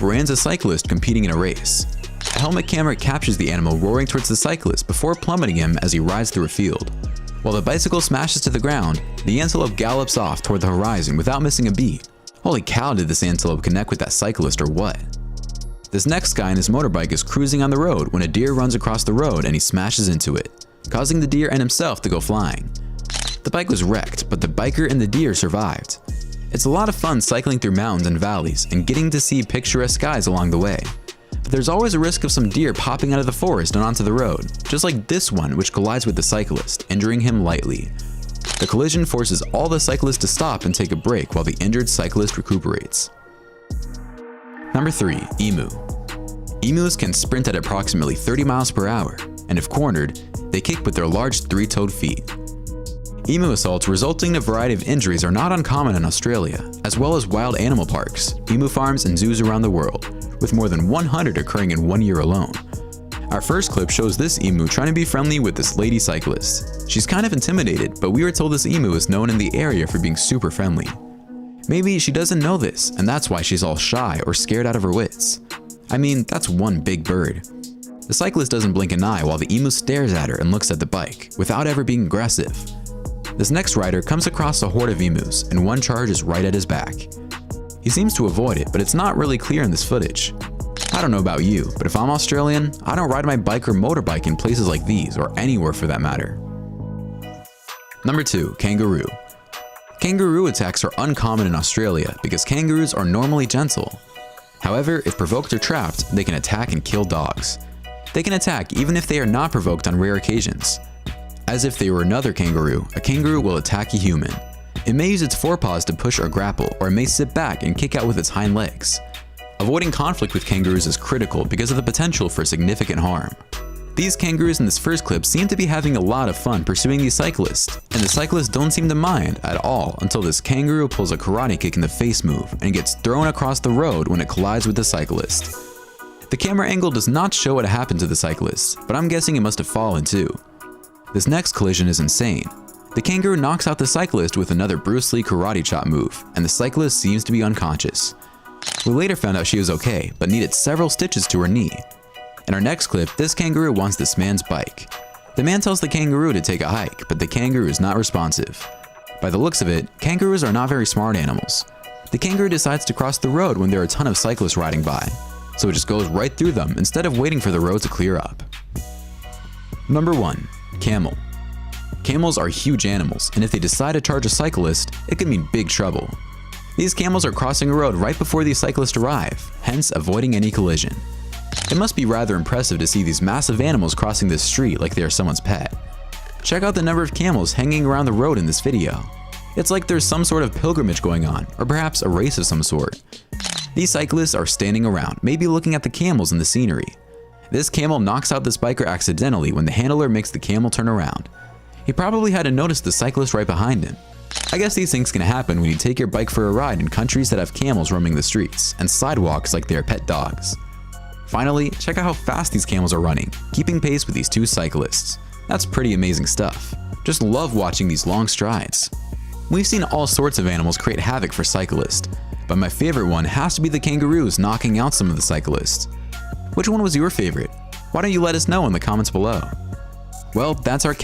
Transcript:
brands a cyclist competing in a race. A helmet camera captures the animal roaring towards the cyclist before plummeting him as he rides through a field. While the bicycle smashes to the ground, the antelope gallops off toward the horizon without missing a beat. Holy cow, did this antelope connect with that cyclist or what? This next guy on his motorbike is cruising on the road when a deer runs across the road and he smashes into it, causing the deer and himself to go flying. The bike was wrecked, but the biker and the deer survived. It's a lot of fun cycling through mountains and valleys and getting to see picturesque skies along the way. But there's always a risk of some deer popping out of the forest and onto the road, just like this one which collides with the cyclist, injuring him lightly. The collision forces all the cyclists to stop and take a break while the injured cyclist recuperates. Number 3. Emu. Emus can sprint at approximately 30 miles per hour, and if cornered, they kick with their large three-toed feet. Emu assaults resulting in a variety of injuries are not uncommon in Australia, as well as wild animal parks, emu farms, and zoos around the world, with more than 100 occurring in 1 year alone. Our first clip shows this emu trying to be friendly with this lady cyclist. She's kind of intimidated, but we were told this emu is known in the area for being super friendly. Maybe she doesn't know this, and that's why she's all shy or scared out of her wits. I mean, that's one big bird. The cyclist doesn't blink an eye while the emu stares at her and looks at the bike, without ever being aggressive. This next rider comes across a horde of emus, and one charges right at his back. He seems to avoid it, but it's not really clear in this footage. I don't know about you, but if I'm Australian, I don't ride my bike or motorbike in places like these, or anywhere for that matter. Number 2. Kangaroo. Kangaroo attacks are uncommon in Australia because kangaroos are normally gentle. However, if provoked or trapped, they can attack and kill dogs. They can attack even if they are not provoked on rare occasions. As if they were another kangaroo, a kangaroo will attack a human. It may use its forepaws to push or grapple, or it may sit back and kick out with its hind legs. Avoiding conflict with kangaroos is critical because of the potential for significant harm. These kangaroos in this first clip seem to be having a lot of fun pursuing these cyclists, and the cyclists don't seem to mind at all until this kangaroo pulls a karate kick in the face move and gets thrown across the road when it collides with the cyclist. The camera angle does not show what happened to the cyclist, but I'm guessing it must have fallen too. This next collision is insane. The kangaroo knocks out the cyclist with another Bruce Lee karate chop move, and the cyclist seems to be unconscious. We later found out she was okay, but needed several stitches to her knee. In our next clip, this kangaroo wants this man's bike. The man tells the kangaroo to take a hike, but the kangaroo is not responsive. By the looks of it, kangaroos are not very smart animals. The kangaroo decides to cross the road when there are a ton of cyclists riding by, so it just goes right through them instead of waiting for the road to clear up. Number 1. Camel. Camels are huge animals, and if they decide to charge a cyclist, it could mean big trouble. These camels are crossing a road right before these cyclists arrive, hence avoiding any collision. It must be rather impressive to see these massive animals crossing this street like they are someone's pet. Check out the number of camels hanging around the road in this video. It's like there's some sort of pilgrimage going on, or perhaps a race of some sort. These cyclists are standing around, maybe looking at the camels and the scenery. This camel knocks out this biker accidentally when the handler makes the camel turn around. He probably had to notice the cyclist right behind him. I guess these things can happen when you take your bike for a ride in countries that have camels roaming the streets and sidewalks like they are pet dogs. Finally, check out how fast these camels are running, keeping pace with these two cyclists. That's pretty amazing stuff. Just love watching these long strides. We've seen all sorts of animals create havoc for cyclists, but my favorite one has to be the kangaroos knocking out some of the cyclists. Which one was your favorite? Why don't you let us know in the comments below? Well, that's our